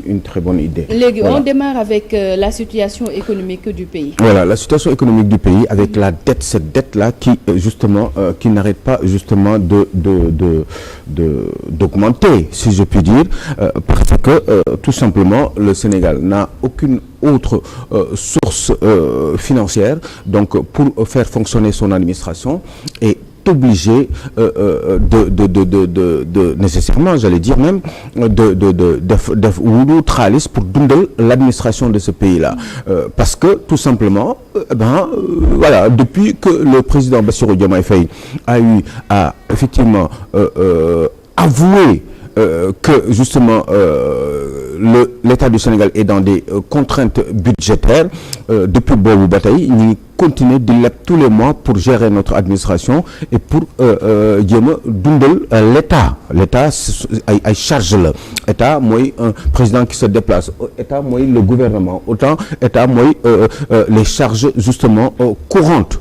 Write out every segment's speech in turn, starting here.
une très bonne idée. Léegi on démarre avec la situation économique du pays. Voilà, la situation économique du pays avec la dette, cette dette-là qui justement qui n'arrête pas justement d'augmenter, si je puis dire, parce que tout simplement le Sénégal n'a aucune autre source financière donc pour faire fonctionner son administration et obligé de nécessairement, j'allais dire même de wut xaalis pour dundal l'administration de ce pays-là parce que tout simplement voilà, depuis que le président Bassirou Diomaye Faye a eu à effectivement avouer que justement l'État du Sénégal est dans des contraintes budgétaires depuis boobu ba tey ñu continuer di leb tous les mois pour gérer notre administration et pour jéem a dundal l'État ay charge la État mooy un président qui se déplace État mooy le gouvernement autant État mooy les charges justement courantes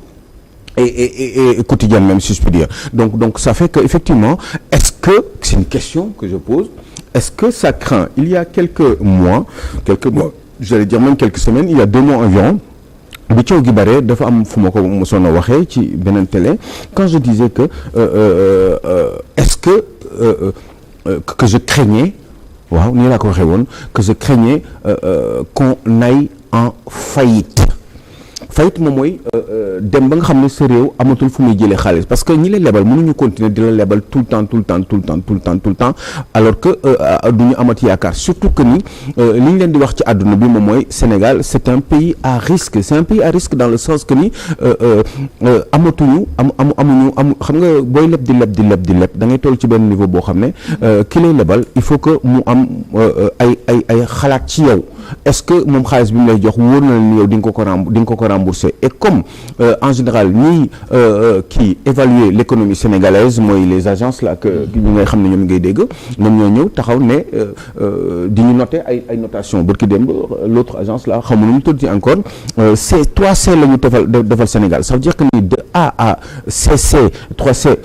et quotidienne même si je peux dire donc ça fait que effectivement est-ce que c'est une question que je pose est-ce que ça craint il y a quelques mois j'allais dire même quelques semaines il y a 2 mois environ bi coow gi bare dafa am fu ma ko mosoon a waxee ci beneen télé quand je disais que est-ce que je craignais waaw nii laa ko waxee woon que je craignais qu'on aille en faillite moom mooy dem ba nga xam ne sa réew amatul fu muy jëlee xaalis parce que ñi lay lebal mënuñu continuer di la lebal tout le temps alors que duñu amati yaakaar surtout que ni li ñu leen di wax ci àdduna bi moom mooy Sénégal c'est un pays à risque dans le sens que ni amuñu xam nga booy leb di leb da ngay toll ci benn niveau boo xam ne ki lay lebal il faut que mu am ay xalaat ci yow est-ce que moom xaalis bi mu lay jox wóor na ni yow di nga ko rembourser et comme en général ñi qui évaluer l'économie sénégalaise mooy les agences là que ñu ngay xam ne ñoom ngay dégg ñoom ñoo ñëw taxaw ne di ñu noter ay notation barki démb l'autre agence là xamu nu mu tudd encore c'est 3C la ñu defal Sénégal ça veut dire que ni de A à CC 3C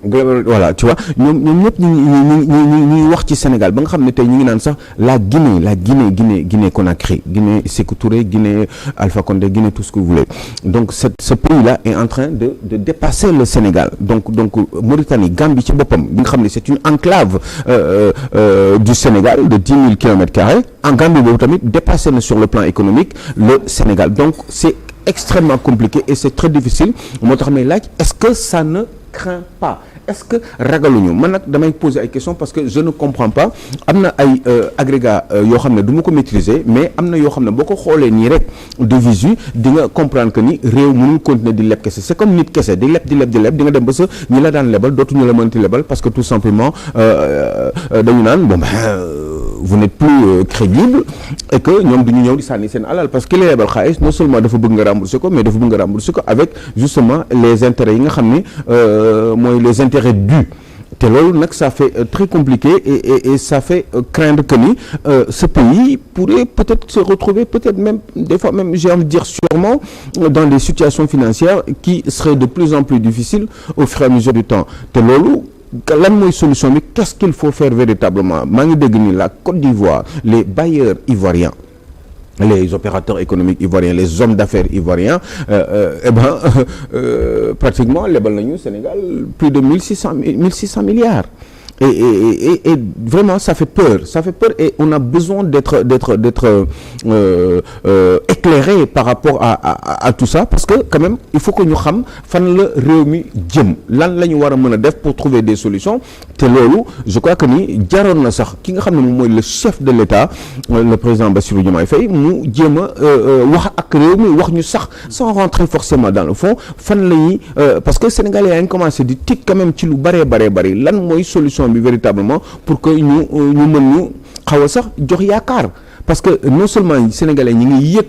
voilà tu vois ñoom ñëpp ñu wax ci Sénégal ba nga xam ne tey ñu ngi naan sax la Guinée Conakry Guinée Sékou Touré Guinée Alpha Condé Guinée tout ce que vous voulez donc ce pays-là est en train de dépasser le Sénégal donc Mauritanie Gambie ci boppam bi nga xam ne c'est une enclave du Sénégal de 10 000 km². En Gambie boobu tamit dépassé na sur le plan économique le Sénégal donc c'est extrêmement compliqué et c'est très difficile moo tax may laaj est-ce que ça ne craint pas est-ce que ragaluñu man nag damay poser ay questions parce que je ne comprends pas am na ay agrégats yoo xam ne du ma ko maîtriser mais am na yoo xam ne boo ko xoolee nii rek de visu di nga comprendre que ni réew mënul continuer di leb kese c'est comme nit kese di leb di nga dem ba sa ñi la daan lebal dootuñu la mënti lebal parce que tout simplement dañu naan bon vous n'êtes plus crédible et que ñoom duñu ñëw di sànni seen alal parce que ki la lebal xaalis non seulement dafa bëgg nga rembourser ko mais dafa bëgg nga rembourser ko avec justement les intérêts yi nga xam ni mooy les intérêts dus te loolu nag ça fait très compliqué et ça fait craindre que ni ce pays pourrait peut-être se retrouver peut-être même des fois même j'ai envie de dire sûrement dans des situations financières qui seraient de plus en plus difficiles au fur et à mesure du temps te loolu lan mooy solution bi qu'est-ce qu'il faut faire véritablement maa ngi dégg ni la Côte d'Ivoire les bailleurs ivoiriens les opérateurs économiques ivoiriens les hommes d'affaires ivoiriens pratiquement lebal nañu Sénégal plus de 1600 milliards et vraiment ça fait peur et on a besoin d'être éclairé par rapport à tout ça parce que quand même il faut que ñu xam fan la réew mi jëm lan la ñu war a mën a def pour trouver des solutions te loolu je crois que ni jaroon na sax ki nga xam ne moom mooy le chef de l'État le président Bassirou Diomaye Faye mu jéem a wax ak réew mi wax ñu sax sans rentrer forcément dans le fond fan la ñuy parce que Sénégalais yaa ngi commencé di tig quand même ci lu bari lan mooy solution bi véritablement pour que ñu mën ñu xaw a sax jox yaakaar parce que non seulement sénégalais ñi ngi yëg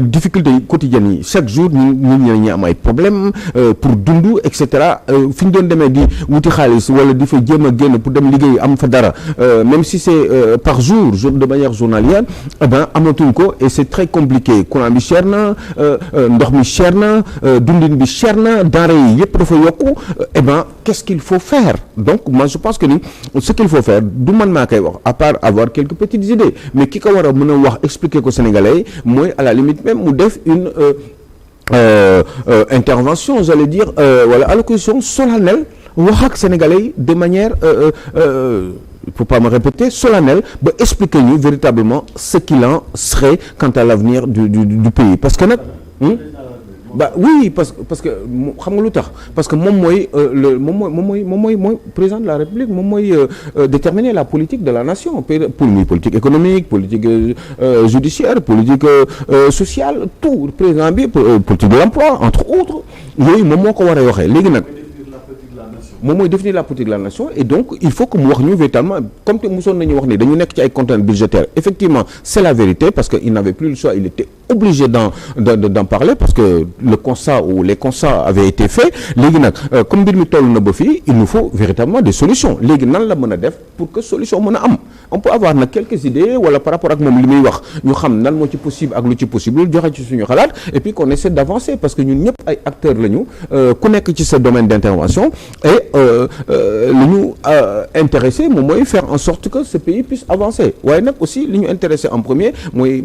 difficultés quotidiennes yi chaque jour ñi am ay problèmes pour dund et cetera fi ñu doon demee di wuti xaalis wala di fa jéem a génn pour dem liggéey am fa dara même si c'est par jour de manière journalière amatuñ ko et c'est très compliqué courant bi cher na ndox mi cher na dundin bi cher na denrées yi yëpp dafa yokku qu'est-ce qu'il faut faire donc moi je pense que ni ce qu'il faut faire du man maa koy wax à part avoir quelques petites idées mais ki ko war a mën a wax expliquer ko Sénégalais mooy à la limite même mu def une intervention j'allais dire allocution solennelle wax ak Sénégalais de manière il faut pas me répéter solennelle ba expliquer ñu véritablement ce qu'il en serait quant à l'avenir du pays parce que nag oui parce que xam nga lu tax parce que moom mooy président de la République moom mooy déterminer la politique de la nation politique économique politique judiciaire politique sociale tout président bi politique de l'emploi entre autres yooyu moom moo ko war a waxee léegi nag moom mooy définir la politique de la nation et donc il faut que mu wax ñu véritablement comme te mosoon nañu wax ni dañu nekk ci ay contraintes budgétaires effectivement c'est la vérité parce que il n'avait plus le choix il était obligé d'en parler parce que le constat ou les constats avaient été faits léegi nag comme mbir mi toll na ba fii il nous faut véritablement des solutions léegi nan la mën a def pour que solution mën a am on peut avoir nag quelques idées wala par rapport ak moom li muy wax ñu xam nan moo ci possible ak lu ci possible joxe ci suñu xalaat et puis qu'on essaie d'avancer parce que ñun ñëpp ay acteurs lañu ku nekk ci sa domaine d'intervention et li ñu intéressé moom mooy faire en sorte que ce pays puisse avancer waaye nag aussi li ñu intéressé en premier mooy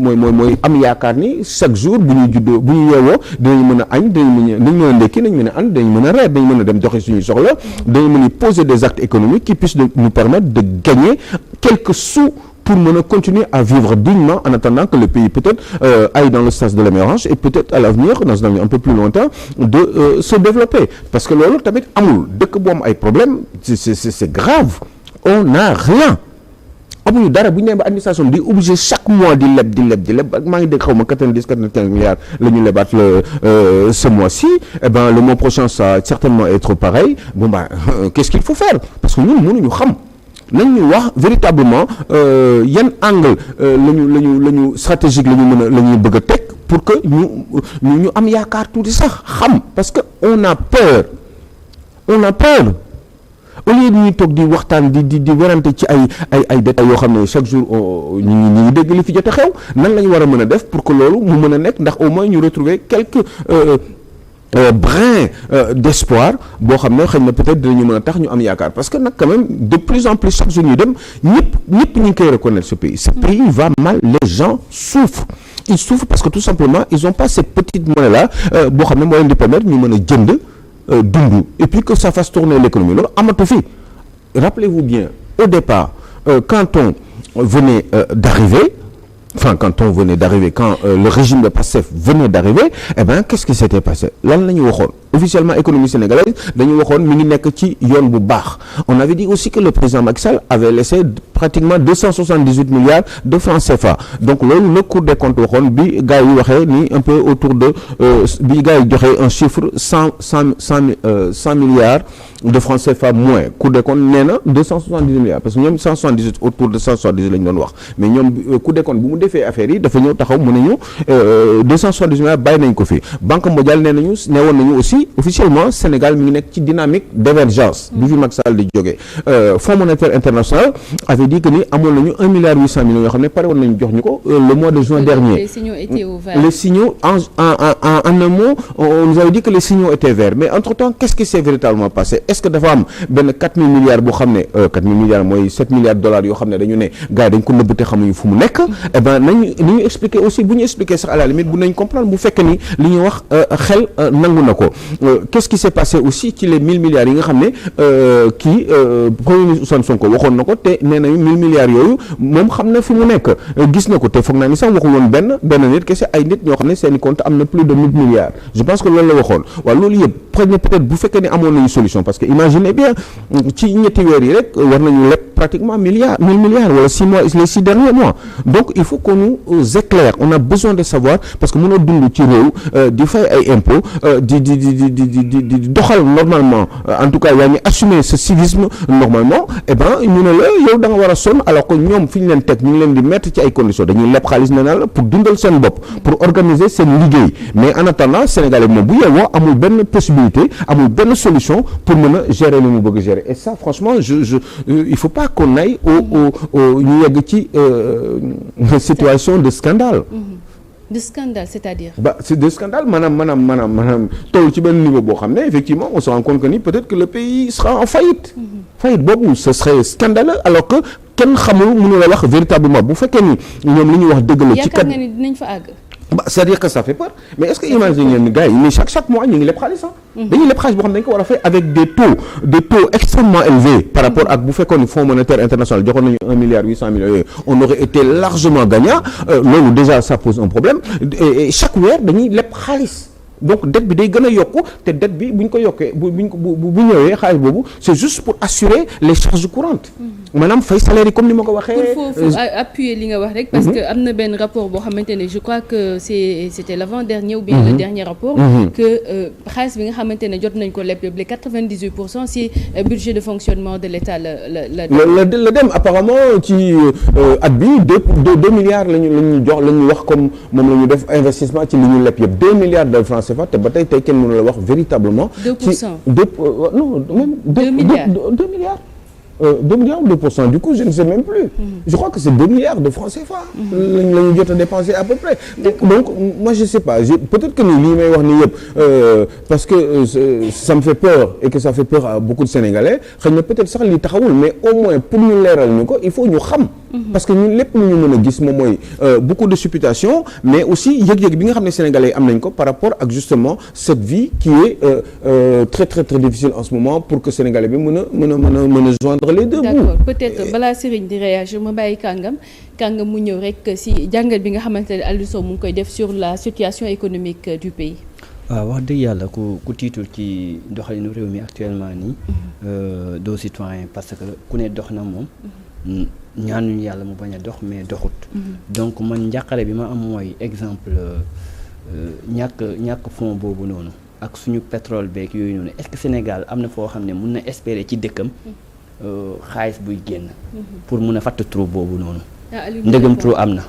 am yaakaar ni chaque jour bu ñu juddoo bu ñu yeewoo dinañ mën a añ dinañ mën a ndekki dinañ mën a añ dinañ mën a reer dinañ mën a dem doxi suñuy soxla dinañ mën a poser des actes économiques qui puissent nous permettre de gagner quelques sous pour mën a continuer à vivre dignement en attendant que le pays peut-être aille dans le sens de l'émergence et peut-être à l'avenir dans un avenir un peu plus lointain de se développer parce que loolu tamit amul dëkk bu am ay problèmes c'est grave on n'a rien amuñu dara bu ñu nee ba administration di obligé chaque mois di leb maa ngi dégg xaw ma 95 milliards la ñu lebaat ce mois-ci le mois prochain ça va certainement être pareil qu'est-ce qu'il faut faire parce que ñun mënuñu xam nañ ñu wax véritablement yan angle la ñu stratégique la ñuy bëgg a teg pour que ñu am yaakaar tuuti sax xam parce que on a peur au lieu de ñuy toog di waxtaan di werante ci ay détails yoo xam ne chaque jour ñu ngi dégg li fi jot a xew nan la ñu war a mën a def pour que loolu mu mën a nekk ndax au moins ñu retrouver quelques brin d'espoir boo xam ne xëy na peut-être dinañu mën a tax ñu am yaakaar parce que nag quand même de plus en plus chaque jour ñu dem ñëpp ñu ngi koy reconnaître ce pays va mal les gens souffrent ils souffrent parce que tout simplement ils ont pas cette petite monnaie là boo xam ne moo leen di permettre ñu mën a jënd dund et puis que ça fasse tourner l'économie loolu amatu fi rappelez-vous bien au départ quand on venait d'arriver quand le régime de Pastef venait d'arriver qu'est-ce qui s'était passé lan la ñu waxoon officiellement économie sénégalaise dañu waxoon mi ngi nekk ci yoon bu baax on avait dit aussi que le président Macky Sall avait laissé pratiquement 278 milliards de francs CFA donc loolu le Cour des comptes waxoon bi gars yi waxee ni un peu autour de bi gars yi joxe un chiffre 100 milliards de francs CFA moins Cour des comptes nee na 278 milliards parce que ñoom 178 autour de 178 la ñu doon wax mais ñoom Cour des comptes bu mu defee affaire yi dafa ñëw taxaw mu ne ñu 278 milliards bàyyi nañ ko fi Banque mondiale neewoon nañu aussi officiellement Sénégal mi ngi nekk ci dynamique d'émergence bi fi Macky Sall di jógee Fonds monétaire international avait dit que ni amoon nañu 1 milliard 800 millions yoo xam ne pare woon nañu jox ñu ko le mois de juin dernier. Les signaux étaient ouverts. Les signaux en un mot on nous avait dit que les signaux étaient verts mais entre-temps qu'est-ce qui s'est véritablement passé est-ce que dafa am benn 4 000 milliards boo xam ne 4 000 milliards mooy 7 milliards de dollars yoo xam ne dañu ne gars yi dañ ko nëbb te xamuñu fu mu nekk nañu expliquer aussi bu ñu expliquer sax à la limite bu nañ comprendre bu fekkee ni li ñuy wax xel nangu na ko qu'est-ce qui s'est passé aussi ci les 1000 milliards yi nga xam ne premier ministre Ousmane Sonko waxoon na ko te nee nañu 1000 milliards yooyu moom xam na fi mu nekk gis na ko te foog naa ni sax waxul woon benn nit kese ay nit ñoo xam ne seeni compte am na plus de 1000 milliards je pense que loolu la waxoon waaw loolu yëpp peut-être bu fekkee ne amoon nañu solution parce que imaginez bien ci ñetti weer yi rek war nañu leb pratiquement 1000 milliards wala 6 mois les 6 derniers mois donc il faut qu'on nous éclaire on a besoin de savoir parce que mënoo dund ci réew di fay ay impôts di doxal normalement en tout cas yaa ngi assumer ce civisme normalement ñu ne la yow da nga war war a sonn alors que ñoom fi ñu leen teg ñu ngi leen di mettre ci ay conditions dañuy leb xaalis nee naa la pour dundal seen bopp pour organiser seen liggéey mais en attendant Sénégalais moom bu yeewoo amul benn possibilité amul benn solution pour mën a gérer li mu bëgg gérer et ça franchement il faut pas qu'on aille au ñu yegg ci situation de scandale. De scandale, c'est-à-dire. C'est de scandale maanaam toll ci benn niveau boo xam ne effectivement on se rend compte que ni peut-être que le pays sera en faillite. Faillite boobu ce serait scandaleux alors que kenn xamul mënu la wax véritablement bu fekkee ni ñoom li ñuy wax dëgg la. ci kat yaakaar nga ni dinañ fa àgg. c'est-à-dire que ça fait peur mais est-ce que imagine ngeen ni gars yi mais chaque mois ñu ngi leb xaalis dañuy leb xaalis boo xam ne dañ ko war a fay avec des taux extrêmement élevés par rapport ak bu fekkoon ni Fonds monétaire international joxoon nañu 1 milliard 800 millions yooyu on aurait été largement gagnant loolu déjà ça pose un problème et chaque weer dañuy leb xaalis donc dette bi day gën a yokku te dette bi bu ñu ko yokkee bu ñëwee xaalis boobu c'est juste pour assurer les charges courantes maanaam fay salaire yi comme ni ma ko waxee. pour appuyer li nga wax rek. parce que am na benn rapport boo xamante ne je crois que c'était l'avant-dernier ou bien le dernier rapport. que xaalis bi nga xamante ne jot nañ ko lépp les 98% si budget de fonctionnement de l'État la dem apparemment ci at bi 2 milliards la ñu wax comme moom la ñu def investissement ci li ñu lépp yëpp 2 milliards de francs CFA te ba tey kenn mënu la wax véritablement. 2%. Non même 2 milliards. 2 milliards ou 2%, du coup je ne sais même plus. Je crois que c'est 2 milliards de francs CFA. la ñu jot a dépenser à peu près. donc moi je sais pas peut-être que ni lii may wax ni yëpp parce que ça me fait peur et que ça fait peur à beaucoup de Sénégalais xëy na peut-être sax lii taxawul mais au moins pour ñu leeral ñu ko il faut ñu xam. parce que ñun lépp lu ñu mën a gis moom mooy beaucoup de supputation mais aussi yëg-yëg bi nga xam ne Sénégalais am nañ ko par rapport ak justement cette vie qui est très très très difficile en ce moment pour que Sénégalais bi mën a joindre les deux bouts. D'accord peut-être balaa Serigne di réagir ma bàyyi kàngam mu ñëw rek si jàngat bi nga xamante ne Aliou Sow mu ngi koy def sur la situation économique du pays. waaw wax dëgg yàlla ku tiitul ci doxalinu réew mi actuellement nii doo citoyen parce que ku ne dox na moom ñaanuñu yàlla mu bañ a dox mais doxut donc man njàqare bi ma am mooy exemple ñàkk fonds boobu noonu ak suñu pétrole beeg yooyu noonu est-ce que Sénégal am na foo xam ne mun na espérer ci dëkkam xaalis buy génn pour mun a fàtt trou boobu noonu ndëgëm trou am na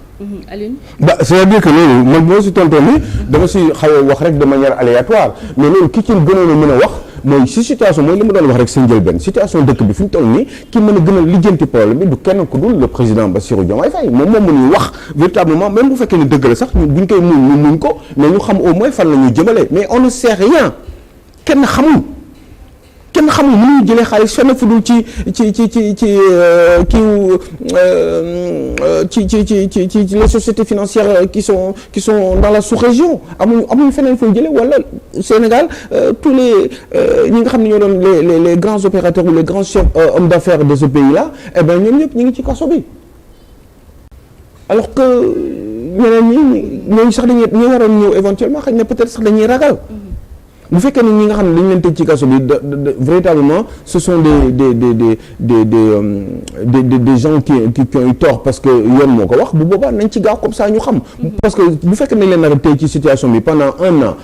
Alioune c'est-à-dire que loolu man boo si tontoon ni dama si xaw a wax rek de manière aléatoire mais loolu ki ci gënoon a mën a wax mooy si situation mooy li ma doon wax rek seen njëlbeen situation dëkk bi fi ñu toll nii ki mën a gën a lijjanti problème bi du kenn ku dul le président Bassirou Diomaye Faye moom mënuy wax véritablement même bu fekkee ne dëgg la sax buñ koy muñ ko mais ñu xam au moins fan la ñuy jëmale mais on ne sait rien kenn xamul mënuñu jëlee xaalis fenn fu dul ci les sociétés financières qui sont dans la sous-région amuñu feneen fu jëlee wala Sénégal tous les ñi nga xam ne ñoo doon les grands opérateurs ou les grands chefs hommes d'affaires de ce pays-là eh ben ñoom ñëpp ñu ngi ci kaso bi alors que ñeneen ñooñu sax dañuy waroon ñëw éventuellement xëy na peut-être sax dañuy ragal. bu fekkee ne ñi nga xam ne dañu leen tëj ci kaso bi véritablement ce sont des gens qui ont eu tort parce que yoon moo ko wax bu boobaa nañ ci gaaw comme ça ñu xam parce que bu fekkee ne leen nar a tëj ci situation bi pendant 1 an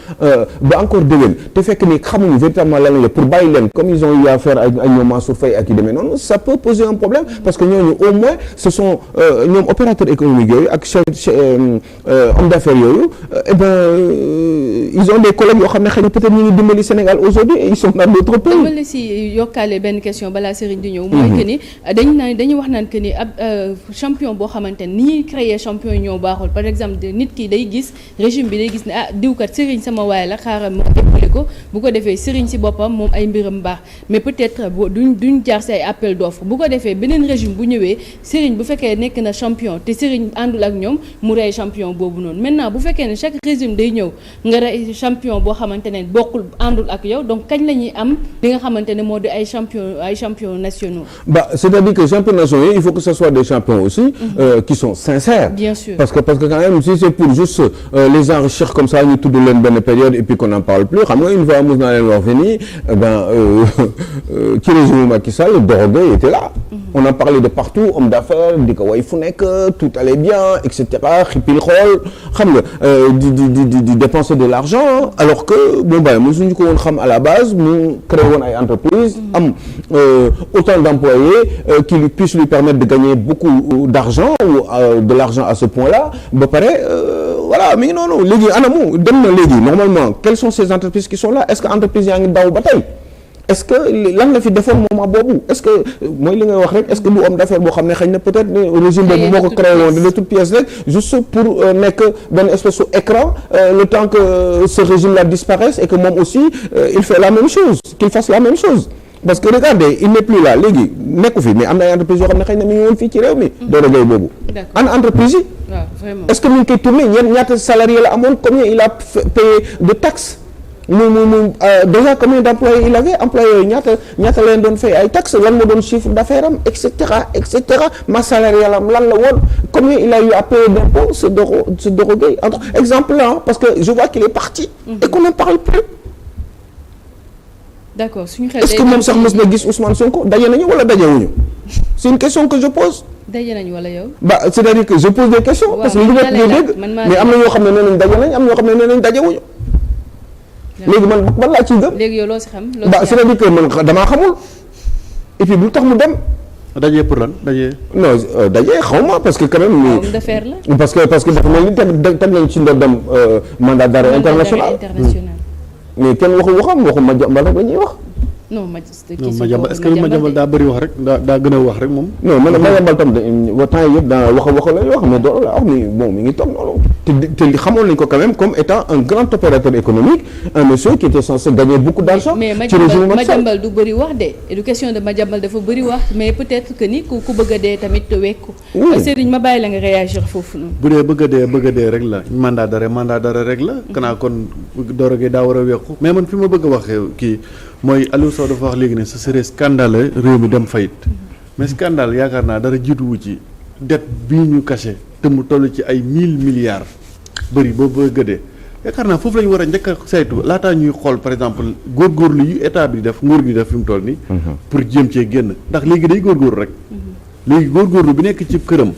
ba encore déwén te fekk ni xamuñu véritablement lan la pour bàyyi leen comme ils ont eu affaire ak ñoom Mansour Faye ak yi demee noonu ça peut poser un problème parce que ñooñu au moins ce sont ñoom opérateurs économiques yooyu ak hommes d'affaires yooyu eh ben ils ont des collègues yoo xam ne xëy na peut-être ñu ngi dimbali Sénégal aujourd'hui et ils sont dans d'autres pays. dama la si yokkaale benn question balaa Serigne di ñëw. mooy que ni dañuy wax naan que ni ab champion boo xamante ni ñuy créer champion yi ñoo baaxul par exemple nit ki day gis régime bi day gis ne diwkat Serigne sama waay la xaaral ma éppale ko bu ko defee Serigne si boppam moom ay mbiram baax mais peut-être duñ jaar si ay appel d'offre bu ko defee beneen régime bu ñëwee Serigne bu fekkee nekk na champion te Serigne àndul ak ñoom mu rey champion boobu noonu maintenant bu fekkee ne chaque régime day ñëw nga rey champion boo xamante ne bokkul àndul ak yow donc kañ la ñuy am li nga xamante ne moo di ay champions nationaux. C'est-à-dire que champions nationaux il faut que ce soit des champions aussi qui sont sincères. Bien sûr parce que quand même si c'est pour juste les enrichir comme ça ñu tudd leen benn période et puis qu'on n'en parle plus xam nga une fois mos naa leen wax fi nii ci régime Macky Sall Dorogueye était là. On a parlé de partout homme d'affaires di ko way fu nekk tout allait bien et cetera xipil xool xam nga di dépenser de l'argent alors que bon ba mosuñu ko woon xam à la base mu créé woon ay entreprises am autant d'employés qui puissent lui permettre de gagner beaucoup d'argent ou de l'argent à ce point-là ba pare voilà mi ngi noonu léegi anamu dem na léegi normalement quelles sont ces entreprises qui sont là est-ce que entreprises yaa ngi daw ba tey est-ce que lan la fi defoon moment boobu est-ce que mooy li ngay wax rek est-ce que du homme d'affaires boo xam ne xëy na peut-être régime boobu moo ko créé woon de toute pièce rek juste pour nekk benn espèce de écran le temps que ce régime-là disparaisse et que moom aussi il fait la même chose qu'il fasse la même chose parce que regardez il n'est plus là léegi nekku fi mais am na ay entreprises yoo xam ne xëy na mi ngi woon fii ci réew mi Doro Gueye boobu ana entreprise yi est-ce que mi ngi koy tourner ñaata salarié la amoon combien il a payé de taxes déjà combien d'employés il avait employés ñaata leen doon fay ay taxes lan moo doon chiffre d'affaires am et cetera masse salariale am lan la woon combien il a eu à payer d'impôts ce Doro Gueye entre exemple là parce que je vois qu'il est parti et qu'on n'en parle plus. D'accord suñu xel est-ce que moom sax mës na gis Ousmane Sonko daje nañu wala dajewuñu c'est une question que je pose. daje nañu wala yow. c'est-à-dire que je pose des questions. parce que li nga dégg mais am na ñoo xam ne nee nañ daje nañ am na ñoo xam ne nee nañ dajewuñu. léegi man laa ciy gëm. léegi yow loo si xam. c'est-à-dire que man damaa xamul et puis lu tax mu dem. dajee pour lan dajee. non dajee xaw ma parce que quand même. homme d'affaires la. parce que dafa mel ni teg nañ ci ndodam mandat d'arrêt international. mais kenn waxu Madiambal rek la ñuy wax. non Madiambal est-ce que Madiambal daa bëri wax rek daa gën a wax rek moom. non man Madiambal tam temps yëpp daa wax la ñuy wax mais Doro la wax ni bon mi ngi toog noonu te xamoon nañ ko quand même comme étant un grand opérateur économique un monsieur qui était censé gagner beaucoup d'argent. mais Madiambal du bëri wax de éducation de Madiambal dafa bëri wax mais peut-être que ni ku bëgg a dee tamit wekku. Serigne ma bàyyi la nga réagir foofu noonu. bu dee bëgg a dee rek la mandat d'arrêt rek la. kanaa kon Doro Gueye daa war a wekku mais man fi ma bëgg a waxee kii mooy Aliou Sow dafa wax léegi ne ce serait scandaleux réew mi dem fayit mais scandale yaakaar naa dara jiituwu ci dette bii ñu caché te mu toll ci ay 1000 milliards bëri boobu gëdee yaakaar naa foofu la ñu war a njëkk a saytu laataa ñuy xool par exemple góorgóorlu yu état bi def nguur gi def fi mu toll nii. pour jéem cee génn ndax léegi day góorgóorlu rek. léegi góorgóorlu bi nekk ci këram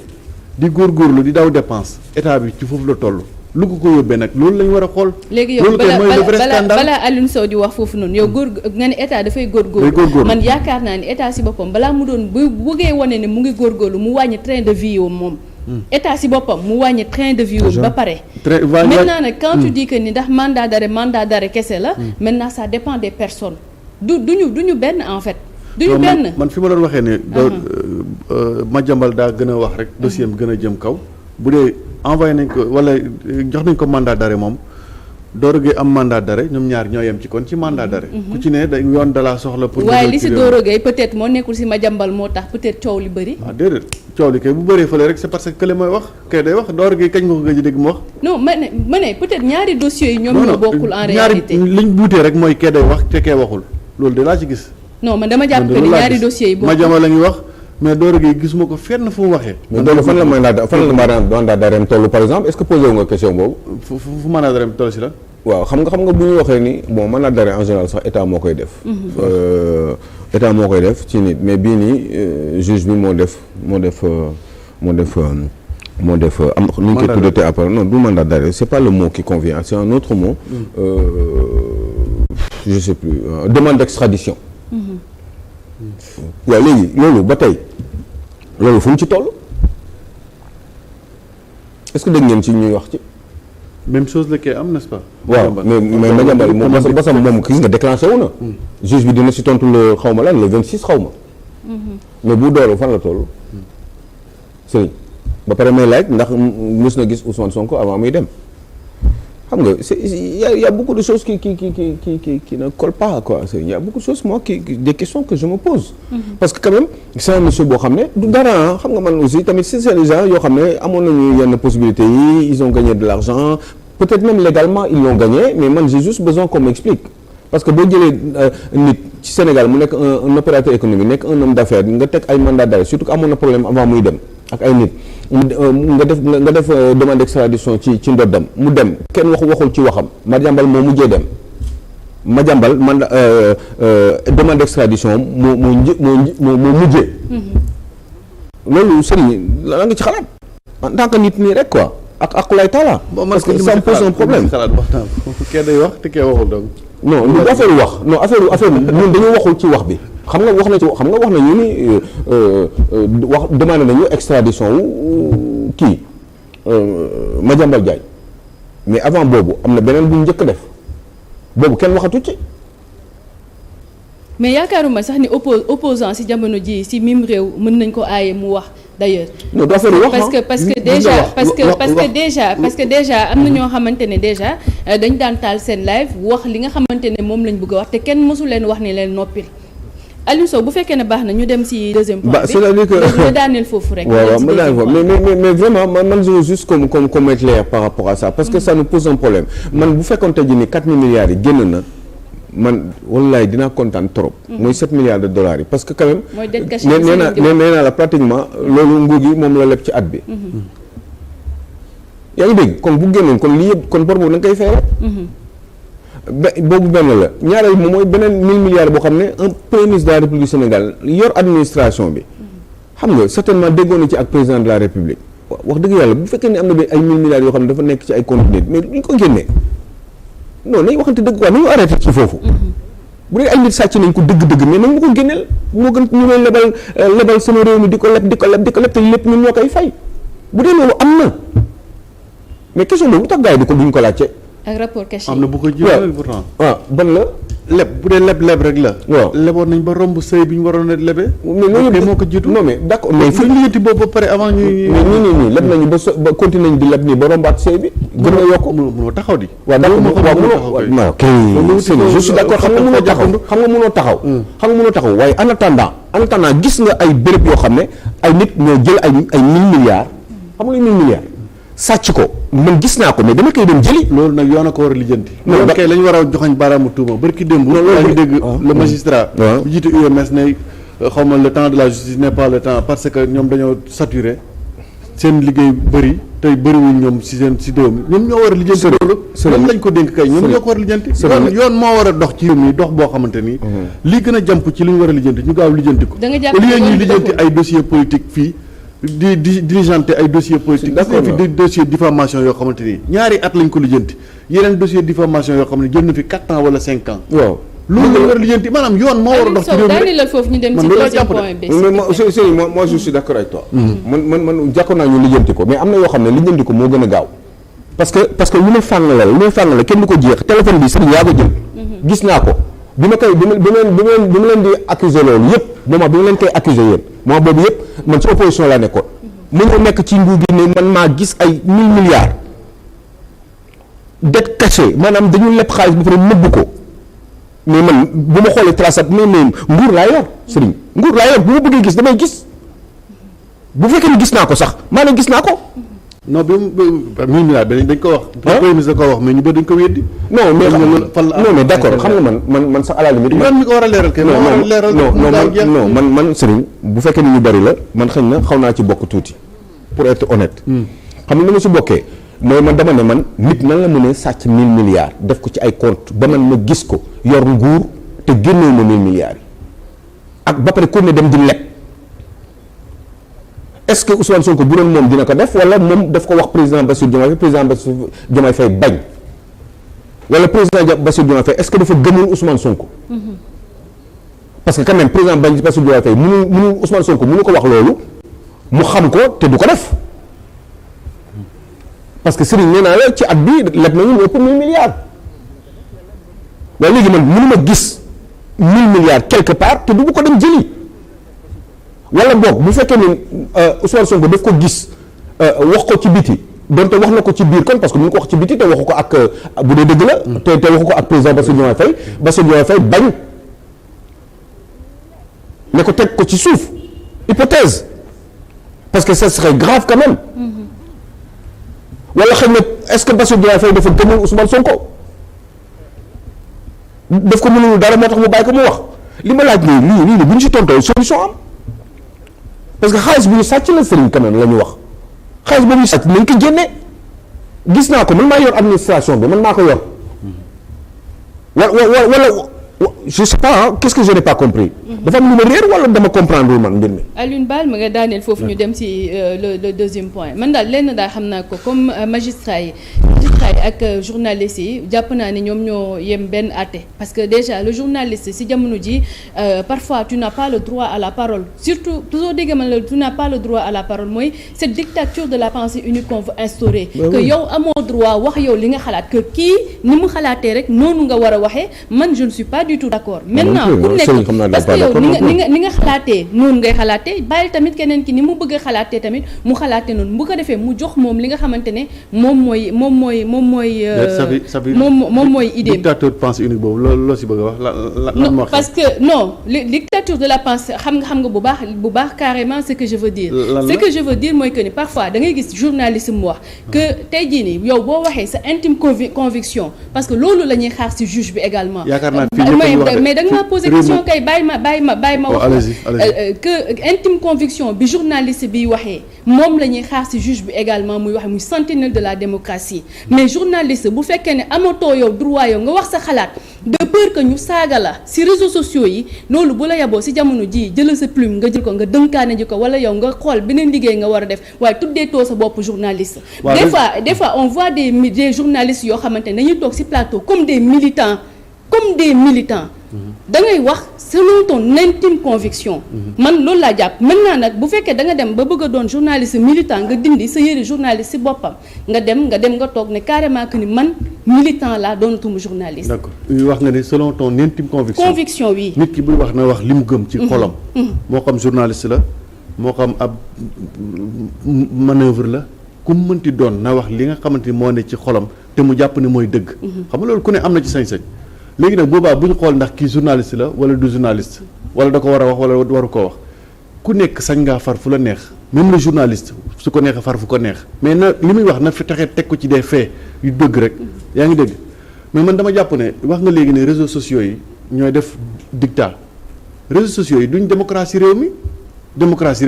di góorgóorlu di daw dépense état bi ci foofu la toll. lu ko yóbbee nag loolu lañ war a xool. léegi yow balaa Alioune Sow di wax foofu noonu yow nga ne état dafay góorgóorlu man yaakaar naa ni état si boppam balaa mu doon bu bëggee wane ne mu ngi góorgóorlu mu wàññi train de vie yow moom. état si boppam mu wàññi train de vie yow ba pare. maintenant nag quand tu dis que ni ndax mandat d'arrêt kese la. maintenant ça dépend des personnes duñu benn en fait. duñu benn man fi ma doon waxee ne. Madiambal daa gën a wax rek dossier am gën a jëm kaw bu dee. envoyé nañ ko wala jox nañ ko mandat d'arrêt moom Doro Gueye am mandat d'arrêt ñoom ñaar ñoo yem ci kon ci mandat d'arrêt. ku ci ne da yoon dalaa soxla. pour waaye li si Doro Gueye peut-être moo nekkul si Madiambal moo tax peut-être coow li bëri. déedéet coow li kay bu bëree fële rek c'est parce que kële mooy wax kay day wax Doro Gueye kañ nga ko gëj a dégg mu wax. non ma ne peut-être ñaari dossiers yi ñoom ñoo bokkul en réalité. ñaari liñ buutee rek mooy kee day wax te kee waxul loolu de laa ci gis. non man dama jàpp que ni ñaari dossiers yi bokkul Madiambal la ñuy wax. mais Doro Gueye gisuma ko fenn fu mu waxee. mais loolu fan la mandat d'arrêt toll par exemple est-ce que posé wu nga question boobu. fu mandat d'arrêt toll si la. waaw xam nga bu ñu waxee ni bon mandat d'arrêt en général sax état moo koy def. état moo koy def ci nit mais bii nii juge bi moo def am nu ñu koy tuddee après non du mandat d'arrêt c'est pas le mot qui convient c'est un autre mot. Je sais plus demande d'extradition. waaw léegi loolu ba tey loolu fu mu ci toll est-ce que dégg ngeen ci ñuy wax ci. même chose la kay am n'est-ce pas. waaw mais Madiambal moom basam moom gis nga déclenché wu na. juge bi dina si tontu le xaw ma lan le 26 xaw ma. mais bu Doro fan la toll. sëñ ba pare may laaj ndax mës na gis Ousmane Sonko avant muy dem. xam nga il y a beaucoup de choses qui ne collent pas quoi il y a beaucoup de choses moi des questions que je me pose. parce que quand même c'est un monsieur boo xam ne du dara xam nga man aussi tamit c'est des gens yoo xam ne amoon nañu yenn possibilités yi ils ont gagné de l'argent peut-être même légalement ils l'ont gagné mais man j'ai juste besoin qu'on m'explique parce que boo jëlee nit ci Sénégal mu nekk un opérateur économique nekk un homme d'affaires nga teg ay mandat d'arrêt surtout que amoon na problème avant muy dem ak ay nit nga def demande d'extradition ci ndoddam mu dem kenn waxul ci waxam Madiambal moo mujjee dem Madiambal demande d'extradition moo mujjee. loolu sëriñ la nga ci xalaat en tant que nit nii rek quoi ak aqulay taala. parce que ça me pose un problème. xalaat waxtaan kee day wax te kee waxul donc. non lu affaire wax non affaire ñun dañu waxul ci wax bi xam nga wax nañu ni wax demandé nañu extradition wu kii Madiambal Diagne mais avant boobu am na beneen bu njëkk def boobu kenn waxatu ci. mais yaakaaruma sax ni opposant ci jamono ji ci mim réew mën nañ ko aaye mu wax d'ailleurs. non du affaire wax parce que déjà am na ñoo xamante ne déjà dañ daan taal seen live wax li nga xamante ne moom lañ bëgg a wax te kenn mësu leen wax ni leen noppil Aliou Sow bu fekkee ne baax na ñu dem ci deuxième point bi. c'est-à-dire que nga daaneel foofu rek. waaw ma daaneel foofu mais vraiment man je veux juste comme être clair par rapport à ça parce que ça nous pose un problème man bu fekkoon tey jii ni 4 000 milliards yi génn na. man wallaay dinaa kontaan trop. mooy 7 milliards de dollars yi parce que quand même. mooy dette cachée nee naa la pratiquement loolu nguur gi moom la leb ci at bi. yaa ngi dégg kon bu génnoon kon lii yëpp kon bor boobu da nga koy fay rek. boobu benn la ñaareel moom mooy beneen 1000 milliards boo xam ne un premier ministre de la République du Sénégal yor administration bi xam nga certainement déggoon na ci ak président de la République wax dëgg yàlla bu fekkee ne am na ay 1000 milliards yoo xam ne dafa nekk ci ay comptes mais duñ ko génnee. non nañ waxante dëgg quoi nañu arrêté ci foofu bu dee ay nit sàcc nañ ko dëgg-dëgg mais nañ ma ko génneel moo gën ñu lay lebal sama réew mi di ko leb te lépp ñun ñoo koy fay bu dee loolu am na mais question boobu lu tax gars yi duñ ko laajte. ak rapport caché am na bu ko jëlee pourtant. waaw ban la. leb bu dee leb rek la. waaw leboon nañ ba romb sëy bi ñu waroon a lebe. mais loolu moo ko jiitu. non mais d'accord mais fu ñu lijjanti boobu ba pare avant ñuy. mais nii leb nañu ba continuer nañ di leb nii ba rombaat sëy bi. gën a yokk mënoo taxaw di. waaw d'accord non kay je suis d'accord xam nga mënoo taxaw waaye en attendant gis nga ay béréb yoo xam ne ay nit ñoo jël ay 1000 milliards xam nga 1000 milliards sàcc ko man gis naa ko mais dama koy dem jëli. loolu nag yoon a ko war a lijjanti. loolu kay la ñu war a joxoñ baaraamu tuuma barki démb. yaa ngi dégg le magistrat. bu jiite UMS ne xaw ma le temps de la justice n'est pas le temps parce que ñoom dañoo saturé seen liggéey bëri tey bëriwuñ ñoom si réew mi ñoom ñoo war a lijjanti. loolu lañ ko dénk kay ñoom ñoo ko war a lijjanti. yoon moo war a dox ci réew mi dox boo xamante ni. lii gën a jàmp ci li ñu war a lijjanti ñu gaaw lijjanti ko. da nga jàpp au lieu ñuy lijjanti ay dossier politique fii. di diligenté ay dossier politique gis nañ fi dossier diffamation yoo xamante ni ñaari at lañ ko lijjanti yeneen dossier diffamation yoo xam ne jël na fi 4 ans wala 5 ans. waaw loolu la war a lijjanti maanaam yoon moo war a dox ci réew mi daani la foofu ñu dem ci deuxième point bi. mais moi je suis d'accord avec toi. man jàkkoon naa ñu lijjanti ko mais am na yoo xam ne lijjanti ko moo gën a gaaw parce que lu ne fàng la kenn du ko jeex téléphone bi sëriñ yaa ko jël. gis naa ko bi ma leen di accuser loolu yëpp moment bi ma leen koy accuser yéen moment boobu yëpp man ci opposition laa nekkoon mu ñëw nekk ci nguur gi ne man maa gis ay 1000 milliards dette cachée maanaam dañu leb xaalis ba pare nëbb ko mais man bu ma xoolee traçable mais nguur laa yor sëriñ nguur laa yor bu ma bëggee gis damay gis bu fekkee ni gis naa ko sax maanaam gis naa ko. non bi 1000 milliards dañ ko wax. premier ministre da ko wax mais ñu bëri dañ ko weddi. non mais d'accord xam nga man sax à la limite. yoon mi ko war a leeral kay. man Serigne bu fekkee ni ñu bëri la man xëy na xaw naa ci bokk tuuti pour être honnête. xam nga ni ma si bokkee mooy man dama ne man nit nan la mën a sàcc 1000 milliards def ko ci ay compte ba man ma gis ko yor nguur te génnee ma 1000 milliards yi ak ba pare ku ne dem di leb. est-ce que Ousmane Sonko bu doon moom dina ko def wala moom daf ko wax président Bassirou Diomaye Faye bañ wala président Bassirou Diomaye Faye est-ce que dafa gëmul Ousmane Sonko. parce que quand même président Bassirou Diomaye Faye mënu Ousmane Sonko mënu ko wax loolu mu xam ko te du ko def parce que Serigne nee naa la ci at bi leb nañu ëpp 1000 milliards waaye léegi man mënu ma gis 1000 milliards quelque part te du ko dem jëli. wala boog bu fekkee ni Ousmane Sonko daf ko gis wax ko ci biti donte wax na ko ci biir kon parce que mu ngi ko wax ci biti te waxu ko ak bu dee dëgg la. te waxu ko ak président Bassirou Diomaye Faye bañ ne ko teg ko ci suuf hypothèse parce que ça serait grave quand même. wala xëy na est-ce que Bassirou Diomaye Faye dafa gëmul Ousmane Sonko daf ko mënul dara moo tax mu bàyyi ko mu wax li ma laaj nii lii bu ñu si tontoo solution am. parce que xaalis bu ñu sàcc la sëriñ quand même la ñu wax xaalis boobu ñu sàcc nañ ko génne gis naa ko man maa yor administration bi man maa ko yor wala je sais pas qu'est-ce que je n'ai pas compris. dafa am lu ma réer wala dama comprendre man mbir mi. Alioune baal ma nga daaneel foofu ñu dem ci le deuxième point man daal lenn daal xam naa ko comme magistrat yi ak journalistes yi jàpp naa ne ñoom ñoo yem benn àtte parce que déjà le journaliste ci jamono ji parfois tu n'as pas le droit à la parole surtout toujours dégg man la tu n'as pas le droit à la parole mooy cette dictature de la pensée unique qu'on veut instaurer. que yow amoo droit wax yow li nga xalaat que kii ni mu xalaatee rek noonu nga war a waxee man je ne suis pas du tout d'accord. maintenant ku nekk parce que yow ni nga xalaatee noonu ngay xalaatee bàyyi tamit keneen ki ni mu bëgg a xalaatee tamit mu xalaatee noonu bu ko defee mu jox moom li nga xamante ne moom mooy idée dictature de pensée unique boobu loo si bëgg a wax lan moo parce que non dictature de la pensée xam nga bu baax carrément ce que je veux dire ce que je veux dire mooy que ni parfois da ngay gis journaliste mu wax que tey jii nii yow boo waxee sa intime conviction parce que loolu la ñuy xaar ci juge bi également mais da nga ma poser question kay bàyyi ma wax que intime conviction bi journaliste bi waxee moom la ñuy xaar ci juge bi également muy wax muy sentinelle de la démocratie mais journaliste bu fekkee ne amatoo yow droit yow nga wax sa xalaat de peur que ñu saaga la ci réseaux sociaux yi loolu bu la yaboo ci jamono ji jëlal sa plume nga jël ko nga dënkaane ji ko wala yow nga xool beneen liggéey nga war a def waaye tuddee too sa bopp journaliste des fois on voit des journalistes yoo xamante ne dañuy toog ci plateau comme des militants da ngay wax selon ton intime conviction man loolu laa jàpp maintenant nag bu fekkee da nga dem ba bëgg a doon journaliste militant nga dindi sa yëre journaliste ci boppam nga dem nga toog ne carrément que ni man militant laa doonatuma journaliste. d'accord wax nga ne selon ton intime conviction oui. nit ki buy wax na wax li mu gëm ci xolam. moo xam journaliste la moo xam ab manœuvre la ku mu mënti doon na wax li nga xamante ni moo ne ci xolam te mu jàpp ne mooy dëgg. xam nga loolu ku ne am na ci sañ-sañ. léegi nag boobaa bu ñu xool ndax kii journaliste la wala du journaliste wala da ko war a wax wala waru koo wax ku nekk sañ ngaa far fu la neex même le journaliste su ko neexee far fu ko neex mais na li muy wax na fi taxee teg ko ci des faits yu dëgg rek yaa ngi dégg mais man dama jàpp ne wax nga léegi ne réseaux sociaux yi ñooy def dictat réseaux sociaux yi duñ démocratie réew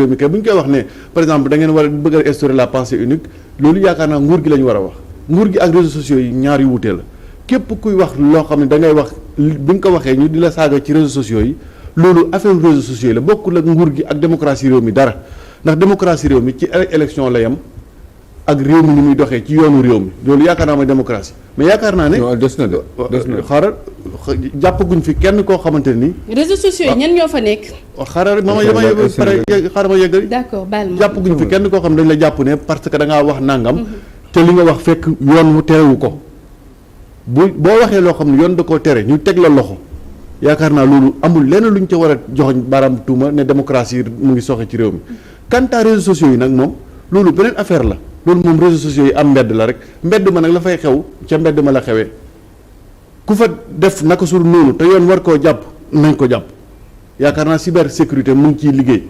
mi kay bu ñu koy wax ne par exemple da ngeen war a bëgg a instaurer la pensée unique loolu yaakaar naa nguur gi la ñu war a wax nguur gi ak réseaux sociaux yi ñaar yu wutee la képp kuy wax loo xam ne da ngay wax bi nga ko waxee ñu di la saaga ci réseaux sociaux yi loolu affaire réseaux sociaux yi la bokkul ak nguur gi ak démocratie réew mi dara ndax démocratie réew mi ci élection la yem ak réew mi ni muy doxee ci yoonu réew mi loolu yaakaar naa mooy démocratie mais yaakaar naa ne. non des na xaaral jàppaguñ fi kenn koo xamante ni. réseaux sociaux yi ñan ñoo fa nekk. xaaral ma yeggali. d'accord baal ma jàppaguñ fi kenn koo xam dañ la jàpp ne parce que da ngaa wax nangam. te li nga wax fekk yoon mu terewu ko. boo waxee loo xam ne yoon da koo tere ñu teg la loxo yaakaar naa loolu amul lenn lu ñu ca war a joxoñ baaraam tuuma ne démocratie mu ngi soxe ci réew mi quant à réseaux sociaux yi nag moom loolu beneen affaire la loolu moom réseaux sociaux yi am mbedd la rek mbedd ma nag la fay xew ca mbedd ma la xewee ku fa def naka sur noonu te yoon war koo jàpp nañ ko jàpp yaakaar naa cybersécurité mu ngi ciy liggéey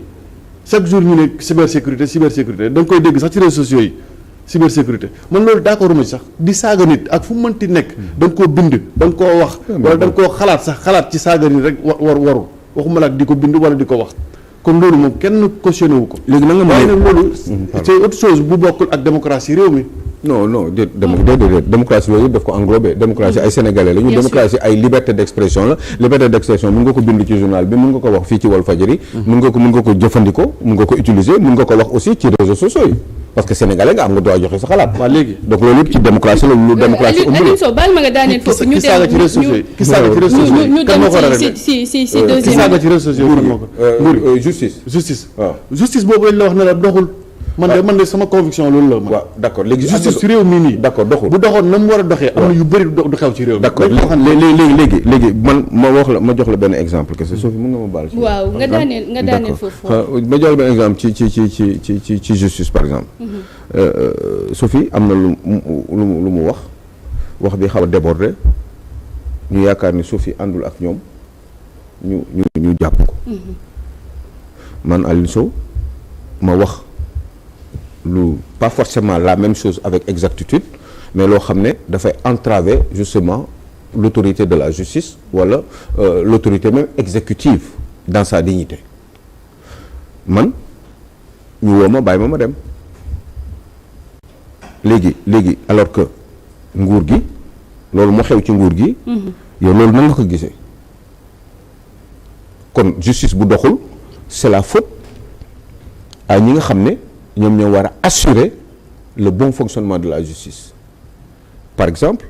chaque jour ñu ne cybersécurité da nga koy dégg sax ci réseaux sociaux yi cybersécurité man loolu d'accord ma ci sax di saaga nit ak fu mu mënti nekk da nga koo bind da nga koo wax wala da nga koo xalaat ci saaga nit rek waru waxuma la ak di ko bind wala di ko wax kon loolu moom kenn cautionné wu ko léegi nag waaye nag loolu c'est autre chose bu bokkul ak démocratie réew mi non démocratie loolu daf ko englobé démocratie ay sénégalais la ñu démocratie ay liberté d'expression la liberté d'expression mën nga ko bind ci journal bi mën nga ko wax fii ci Walfadjri mën nga ko jëfandikoo mën nga ko utiliser mën nga ko wax aussi ci réseaux sociaux yi parce que sénégalais nga am nga droit joxe sa xalaat. waaw léegi donc loolu yëpp ci démocratie la lu démocratie ëmb la. Aliou Sow baal ma nga daaneel foofu ñu dem ki saaga ci réseaux sociaux yi kan moo ko war a rek si ki saaga ci réseaux sociaux yi kan moo ko justice waaw justice boobu lañ la wax ne la doxul man de sama conviction loolu la. waaw d'accord léegi justice ci réew mii nii. d'accord doxul bu doxoon na mu war a doxee. am na yu bëri du xew ci réew mi. d'accord léegi man ma jox la benn exemple que c'est Sophie mën nga ma baal. waaw nga daaneel foofu. ma jox la benn exemple ci justice par exemple. Sophie am na lu mu wax bi xaw a déborder ñu yaakaar ni Sophie àndul ak ñoom ñu jàpp ko. man Aliou Sow ma wax. pas forcément la même chose avec exactitude mais loo xam ne dafay entraver justement l'autorité de la justice wala l'autorité même exécutive dans sa dignité man ñu woo ma bàyyi ma dem léegi alors que nguur gi loolu moo xew ci nguur gi yow loolu nan nga ko gisee kon justice bu doxul c'est la faute à ñi nga xam ne ñoom ñoo war a assurer le bon fonctionnement de la justice par exemple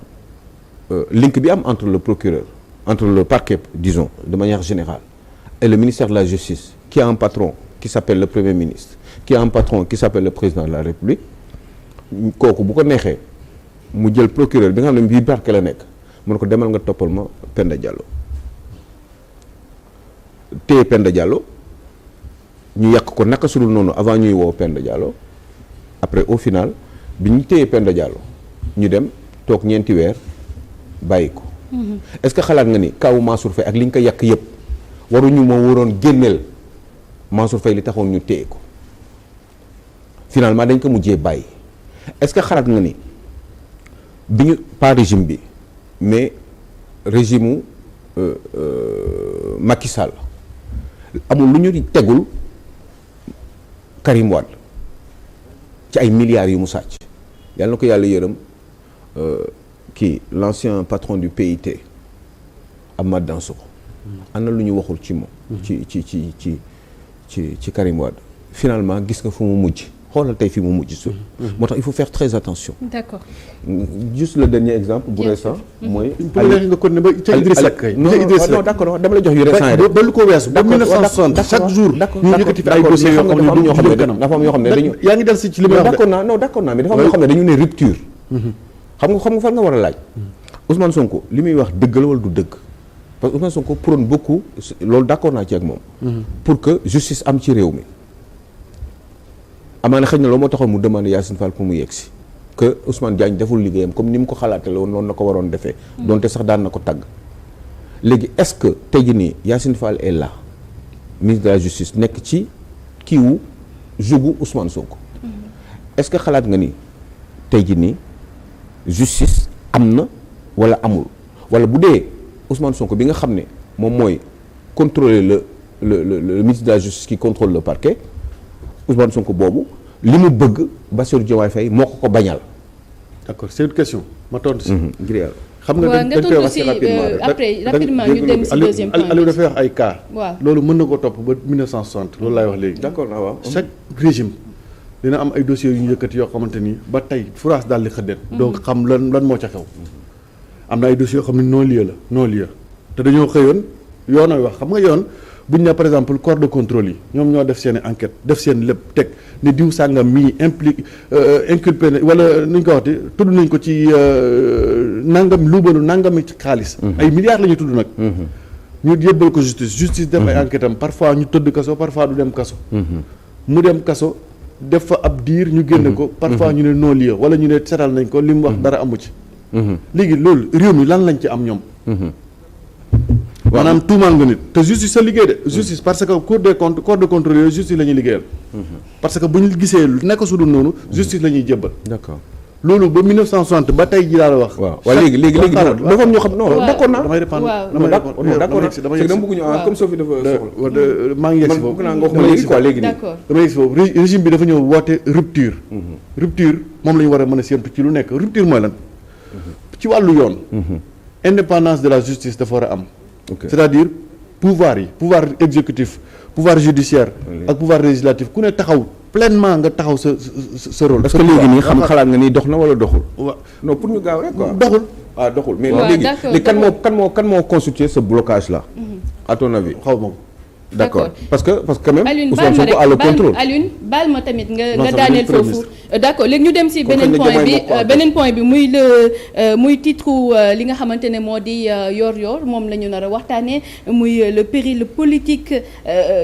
link bi am entre le procureur entre le parquet disons de manière générale et le ministère de la justice qui a un patron qui s'appelle le premier ministre qui a un patron qui s'appelle le président de la république kooku bu ko neexee mu jël procureur bi nga xam ne bii parquet la nekk mun ko demal nga toppal ma Penda Diallo téye Penda Diallo ñu yàq ko naka sudul noonu avant ñuy woo Penda Diallo après au final bi ñu téye Penda Diallo ñu dem toog ñeenti weer bàyyi ko est-ce que xalaat nga ni kaw Mansour Faye ak li ñu ko yàq yëpp waruñu moo waroon génneel Mansour Faye li taxoon ñu téye ko finalement dañ ko mujjee bàyyi est-ce que xalaat nga ni bi ñu pas régime bi mais régime Macky Sall amul lu ñu tegul Karim Wade ci ay milliards yu mu sàcc yàlla na ko yàlla yërëm kii l'ancien patron du PIT Amath Dansokho am na lu ñu waxul ci moom ci Karim Wade finalement gis nga fu mu mujj xoolal tey fi mu mujj suuf moo tax il faut faire très attention. D'accord. Juste le dernier exemple bu récent mooy bu neexee nga continuer ba ca Idriss Seck kay non d'accord dama la jox yu récent yi ba lu ko weesu ba 1960 chaque jour ñu yëkkati fi ay dossiers yoo xam ne dafa am ñoo xam ne dañu yaa ngi del si ci li may wax d'accord naa mais dafa am ñoo xam ne dañu ne rupture xam nga fan nga war a laaj Ousmane Sonko li muy wax dëgg la wala du dëgg parce que Ousmane Sonko prône beaucoup loolu d'accord naa ci ak moom pour que justice am ci réew mi amaana xëy na loolu moo taxoon mu demandé Yacine Fall pour mu yegg si que Ousmane Diagne deful liggéeyam comme ni mu ko xalaatee la woon noonu la ko waroon defee donte sax daan na ko tagg léegi est-ce que tey jii nii Yacine Fall est là ministre de la justice nekk ci kiiwu jugu Ousmane Sonko est-ce que xalaat nga ni tey jii nii justice am na wala amul wala bu dee Ousmane Sonko bi nga xam ne moom mooy contrôler le ministre de la justice qui contrôle le parquet Ousmane Sonko boobu li mu bëgg Bassirou Diomaye Faye moo ko bañal. D'accord c'est une question ma tontu si. ngir yàlla. xam nga dañ koy wax si rapidement ñu dem si deuxième point Aliou dafay wax ay cas. waaw loolu mën na ko topp ba 1960 loolu laay wax léegi. d'accord na waaw. chaque régime dina am ay dossiers yu ñu yëkkati yoo xamante ni ba tey France daal di xëddeen. donc xam lan moo ca xew. am na ay dossiers yoo xam ne non lieu te dañoo xëyoon yoonooy wax xam nga yoon. bu ñu ne par exemple corps de contrôle yi ñoom ñoo def seen enquête def seen lépp teg ne diw sàngam mii inculpé na wala nu ñu ko waxti tudd nañ ko ci nangam luubalu nangami xaalis ay milliards la ñuy tudd nag ñu yëbbal ko justice def ay enquête am parfois ñu tëdd kaso parfois du dem kaso mu dem kaso def fa ab diir ñu génne ko parfois ñu ne non lieu wala ñu ne setal nañ ko li mu wax dara amu ci léegi loolu réew mi lan lañ ci am ñoom maanaam tuumaal nga nit te justice sa liggéey de justice parce que cour des comptes corps de contrôle yooyu justice la ñuy liggéeyal parce que bu ñu gisee nekk su dul noonu justice la ñuy jébbal d'accord loolu ba 1960 ba tey ji laa la wax waaw léegi dafa am ñoo xam non d'accord naa damay répondre d'accord c'est dama bëgg ñu comme Sophie dafa soxla maa ngi yegg si foofu nga wax ma léegi quoi léegi nii dama yegg si foofu régime bi dafa ñëw woote rupture moom la ñu war a mën a séentu ci lu nekk rupture mooy lan ci wàllu yoon indépendance de la justice dafa war a am c'est-à-dire pouvoir exécutif pouvoir judiciaire ak pouvoir législatif ku ne taxaw pleinement nga taxaw sa rôle. parce que léegi nii xalaat nga ni dox na wala doxul. waaw non pour ñu gaaw rek quoi. doxul mais léegi kan moo constitué ce blocage là. à ton avis xaw ma ko. d'accord parce que quand même. Alioune Ousmane Sonko a le contrôle. Alioune baal ma tamit nga daaneel foofu. d'accord léegi ñu dem si beneen point bi muy titre li nga xamante ne moo di yor moom la ñu nar a waxtaanee muy le péril politique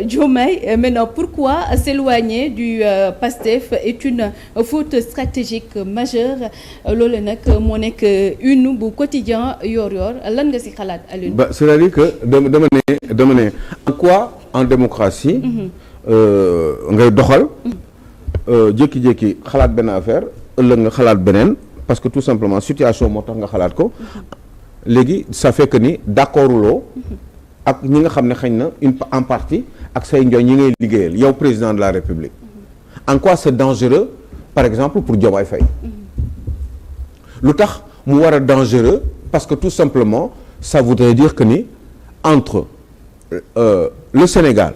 Diomaye maintenant pourquoi s'éloigner du PASTEF est une faute stratégique majeure loolu nag moo nekk une bu quotidien yor lan nga si xalaat Alioune. c'est-à-dire que dama ne en quoi en démocratie ngay doxal jékki-jékki xalaat benn affaire ëllëg nga xalaat beneen parce que tout simplement situation moo tax nga xalaat ko léegi ça fait que ni d'accorduloo ak ñi nga xam ne xëy na en partie ak say njooñ yi ngay liggéeyal yow président de la République en quoi c'est dangereux par exemple pour Diomaye Faye lu tax mu war a dangereux parce que tout simplement ça voudrait dire que ni entre le Sénégal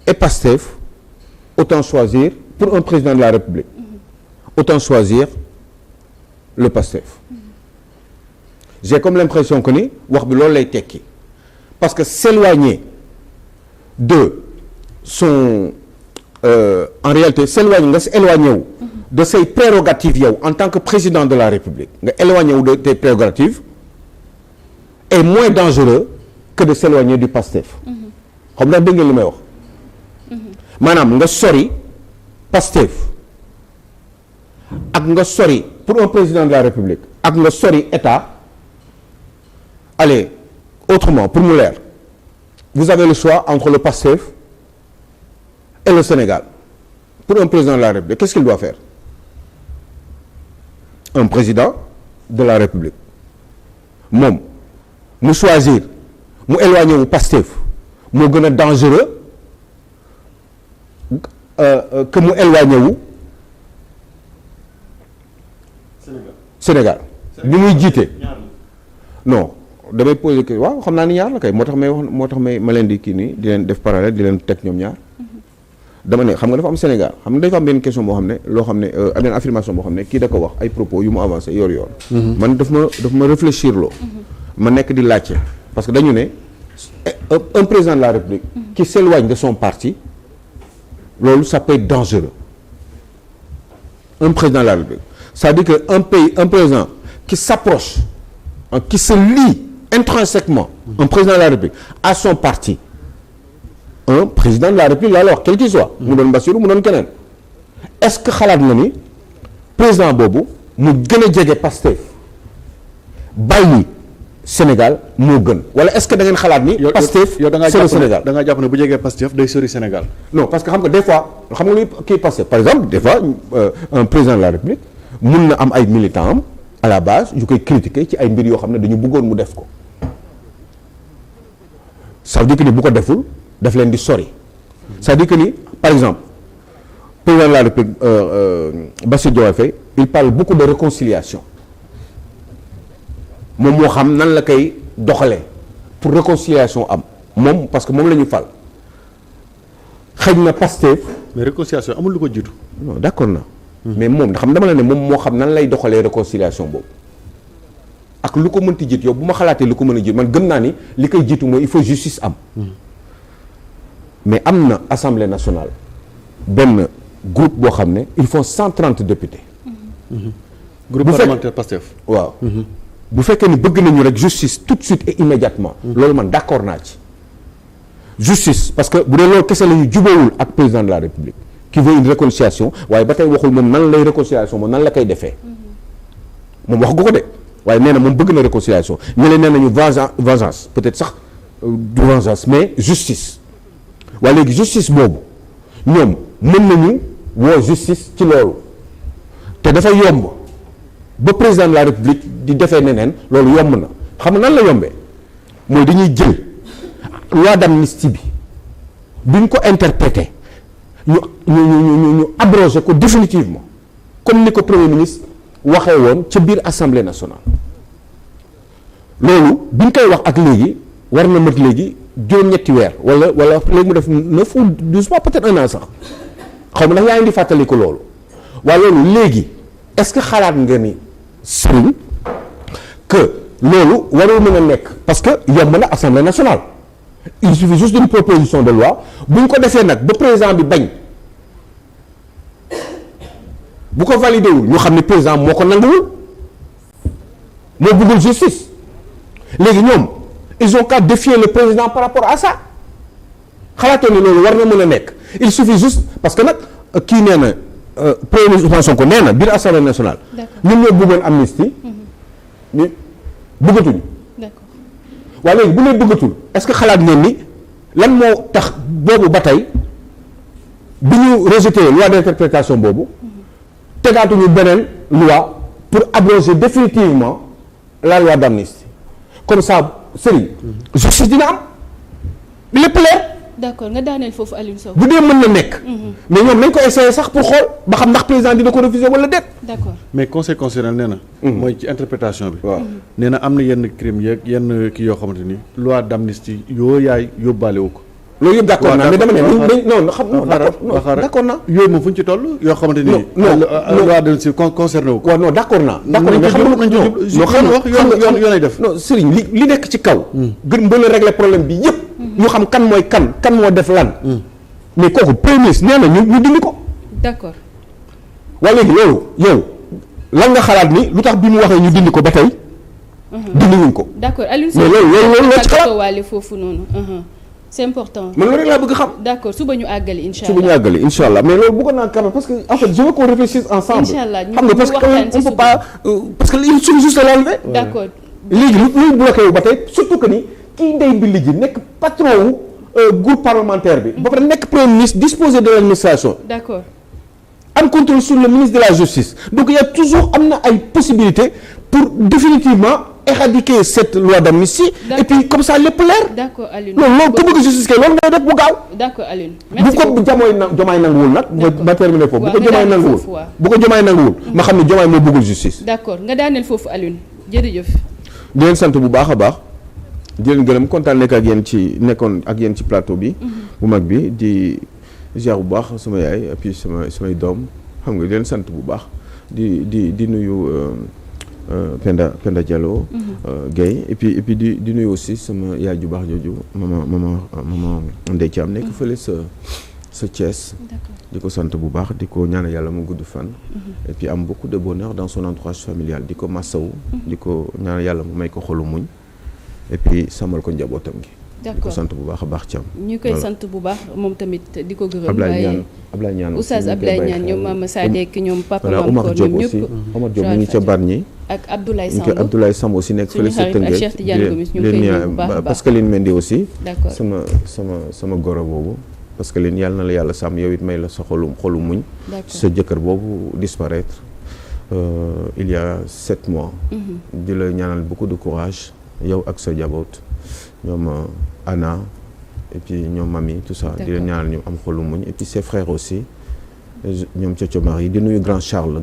et Pastef, autant choisir pour un président de la République, autant choisir le Pastef. J'ai comme l'impression que ni wax bi loolu lay tekki parce que s'éloigner de son en réalité éloigner wu de ses prérogatives yow en tant que président de la République nga éloigner wu de tes prérogatives est moins dangereux que de s'éloigner du Pastef. xam nga dégg ngeen li may wax. maanaam nga sori Pastef ak nga sori pour un président de la République ak nga sori état. Allez, autrement, pour mu leer, vous avez le choix entre le Pastef et le Sénégal. Pour un président de la République, qu'est-ce qu'il doit faire? Un président de la République. Moom mu choisir mu éloigner wu Pastef moo gën a dangereux que mu éloigner wu Sénégal. Bi muy jiite. Non. damay poser que waaw xam naa ni ñaar la kay moo tax ma leen di kii nii di leen def parallèle di leen teg ñoom ñaar dama ne xam nga dafa am Sénégal xam nga dafa am benn question boo xam ne loo xam ne am benn affirmation boo xam ne kii da ko wax ay propos yu mu avancé yoor man daf ma réfléchir loo ma nekk di laajte parce que dañu ne un président de la République qui s'éloigne de son parti loolu ça peut être dangereux un président de la République c'est-à-dire que un président qui s'approche qui se lie intrinsèquement un président de la République à son parti un président de la République alors quel qu'il soit mu doon Bassirou mu doon keneen est-ce que xalaat na ni président boobu mu gën a jege Pastef bàyyi Sénégal moo gën wala est-ce que da ngeen xalaat ni Pastef c'est le Sénégal da nga jàpp ne bu jegee Pastef day sori Sénégal non parce que xam nga des fois xam nga luy kii Pastef par exemple des fois un président de la République mun na am ay militants am à la base yu koy critiquer ci ay mbir yoo xam ne dañu bëggoon mu def ko ça veut dire que ni bu ko deful daf leen di sori ça veut dire que ni par exemple président de la République Bassirou Diomaye Faye il parle beaucoup de réconciliation moom moo xam nan la koy doxalee pour réconciliation am moom parce que moom la ñu fal xëy na Pastef mais réconciliation amul lu ko jiitu non d'accord na mais moom xam dama la ne moom moo xam nan lay doxalee réconciliation boobu ak lu ko mënti jiitu yow bu ma xalaatee lu ko mën a jiitu man gëm naa ni li koy jiitu mooy il faut justice am mais am na assemblée nationale benn groupe boo xam ne ils font 130 députés. groupe parlementaire Pastef waaw bu fekkee ni bëgg nañu rek justice tout de suite et immédiatement loolu man d'accord naa ci justice parce que bu dee loolu kese la ñu jubóowul ak président de la République qui veut une réconciliation waaye ba tey waxul moom nan lay réconciliation moom nan la koy defee moom wax gu ko de waaye nee na moom bëgg na réconciliation ñeneen nee nañu vengeance peut-être sax du vengeance mais justice waaye léegi justice boobu ñoom mën nañu woo justice ci loolu te dafa yomb ba président de la République di defee neneen loolu yomb na xam nga nan la yombee mooy dañuy jël loi d'amnistie bi duñ ko interpréter ñu abrogé ko définitivement comme ni ko premier ministre waxee woon ca biir assemblée nationale loolu biñ koy wax ak léegi war na mat léegi juróom-ñetti weer wala léegi mu def 9 ou 12 mois peut-être 1 an sax xaw ma ndax yaa ngi di fàttali ko loolu waaye loolu léegi est-ce que xalaat nga ni Serigne que loolu warul mën a nekk parce que yomb na assemblée nationale il suffit juste d'une proposition de loi bu ñu ko defee nag ba président bi bañ bu ko validé wul ñu xam ne président moo ko nanguwul moo bëggul justice léegi ñoom ils ont qu'à défier le président par rapport à ça xalaatoo ni loolu war na mën a nekk il suffit juste parce que nag kii nee na premier ministre Ousmane Sonko nee na biir assemblée nationale ñun ñoo bëggoon amnistie mais bëggatuñu waaye léegi bu nee bëggatul est-ce que xalaat ngeen ni lan moo tax boobu ba tey bi ñu rejeté loi d'interprétation boobu tegaatuñu beneen loi pour abroger définitivement la loi d'amnistie comme ça Serigne justice dina am lépp leer d'accord nga daaneel foofu Alioune Sow. bu dee mën na nekk. mais ñoom nañ ko essayer sax pour xool ba xam ndax président dina ko refuser wala déet. d'accord mais conseil constitutionnel nee na. mooy ci interprétation bi. waaw nee na am na yenn crime yeeg yenn kii yoo xamante ni loi d'amnistie yoo yaay yóbbaale wu ko. loolu yëpp d'accord naa mais dama ne non xam d'accord naa. yooyu moom fu ñu ci toll yoo xamante ni. loi d'amnistie concerné wu ko. waaw non d'accord naa. d'accord mais xam nga yoon lay def. non Serigne li nekk ci kaw. gën mën a régler problème bi yëpp. ñu xam kan mooy kan moo def lan. mais kooku premier ministre nee na ñu dindi ko. d'accord. waaye léegi loolu yow lan nga xalaat ni lu tax bi mu waxee ñu dindi ko ba tey. dindi wuñ ko. d'accord Alioune Sow mais loolu ci xalaat waale foofu noonu. c'est important. man loolu rek laa bëgg xam. d'accord suba ñu àggali incha allah suba ñu àggali incha allah mais loolu bëggoon naa quand même parce que en fait je veux qu'on réfléchisse ensemble. incha allah xam nga parce que on peut pas parce que il suffit juste de l'enlever. d'accord léegi lu bloqué wu ba tey surtout que ni kii Ndeye Mbilli ji nekk patron wu groupe parlementaire bi. ba pare nekk premier ministre disposé de l'administration. d'accord. am contrôle sur le ministre de la justice donc il y a toujours am na ay possibilités pour définitivement éradiquer cette loi d'amnistie. et puis comme ça lépp leer. d'accord Alioune. loolu ku bëgg justice kay loolu ngay def bu gaaw. d'accord Alioune. merci beaucoup bu ko jomaay nanguwul nag. ma terminer foofu bu ko jomaay nanguwul. bu ko jomaay nanguwul. ma xam ne jomaay moo bëggul justice. d'accord nga daaneel foofu Alioune jërëjëf. di leen sant bu baax a baax di leen gërëm kontaan nekkoon ak yéen ci plateau bi. bu mag bi di ziar bu baax sama yaay et puis samay doom xam nga di leen sant bu baax di nuyu Penda Diallo. Guèye et puis di nuyu aussi sama yaay ju baax jooju maman Ndeye Thiam nekk fële sa Thiès. di ko sant bu baax di ko ñaanal yàlla mu gudd fan. et puis am beaucoup de bonheur dans son entourage familial di ko massawu. di ko ñaanal yàlla mu may ko xolu muñ. et puis sàmmal ko njabootam gi. d'accord di ko sant bu baax a baax Thiam. ñu koy sant bu baax moom tamit di ko gërëm. Ablaye Niane Oustaz Ablaye Niane ñoom Mama Sadek ñoom Papa Mame Omar Kor Diop ñoom aussi ñëpp. Omar Diop mu ngi ca Bargny. ak Abdoulaye Samb Abdoulaye Samb aussi nekk fële sa Tëngéej ak Cheikh Tidiane Gomis ñu ngi koy nuyu bu baax a baax Pascaline Mendy aussi. d'accord sama goro boobu. parce que leen yàlla na la yàlla sàmm yow it may la sa xolu muñ. sa jëkkër boobu disparaître il y a 7 mois. di la ñaanal beaucoup de courage yow ak sa jaboot ñoom Anna et puis ñoom Mami tout ça. di la ñaanal ñu am xolu muñ et puis ses frères aussi ñoom Thiocho Marie di nuyu grand Charles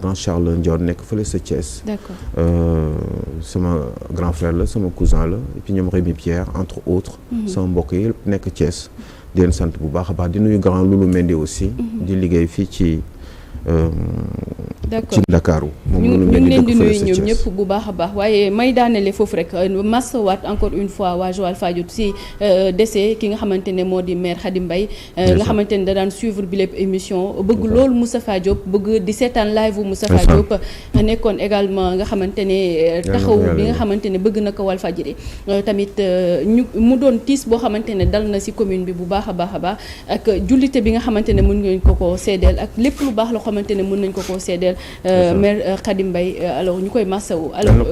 Ndior nekk fële sa Thiès. d'accord sama grand frère la sama cousin la et puis ñoom Rémi Pierre entre autres. sama mbokk yi nekk Thiès. di leen sant bu baax a baax di nuyu grand Loulou Mendy aussi. di liggéey fii ci d'accord ci Ndakaaru. ñu ngi leen di nuyu ñoom ñëpp bu baax a baax waaye may daanele foofu rek masawaat encore une fois waa Joal Fadiouth si décès ki nga xamante ne moo di maire Khady Mbaye nga xamante ne da daan suivre bi lépp émission bëgg loolu Moustapha Diop bëgg di seetaan live Moustapha Diop nekkoon également nga xamante ne taxaw bi nga xamante ne bëgg na ko Walfadjri tamit ñu mu doon tiis boo xamante ne dal na si commune bi bu baax a baax ak jullite bi nga xamante ne mën ngeen ko seedeel ak lépp lu baax loo xamante ne mën nañ ko seedeel maire Khady Mbaye alors ñu koy massawu alors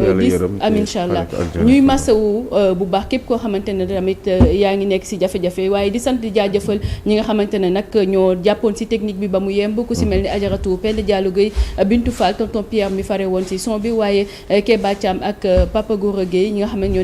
am inchallah ñuy massawu bu baax képp koo xamante ne tamit yaa ngi nekk si jafe-jafe waaye di sant di jaajëfal ñi nga xamante ne nag ñoo jàppoon si technique bi ba mu yemb ku si mel ni Ajaratu Penda Diallo Gueye Bintou Fall tonton Pierre mi fare woon si son bi waaye Keba Thiam ak Papa Gora Gueye ñi nga xam ne ñoo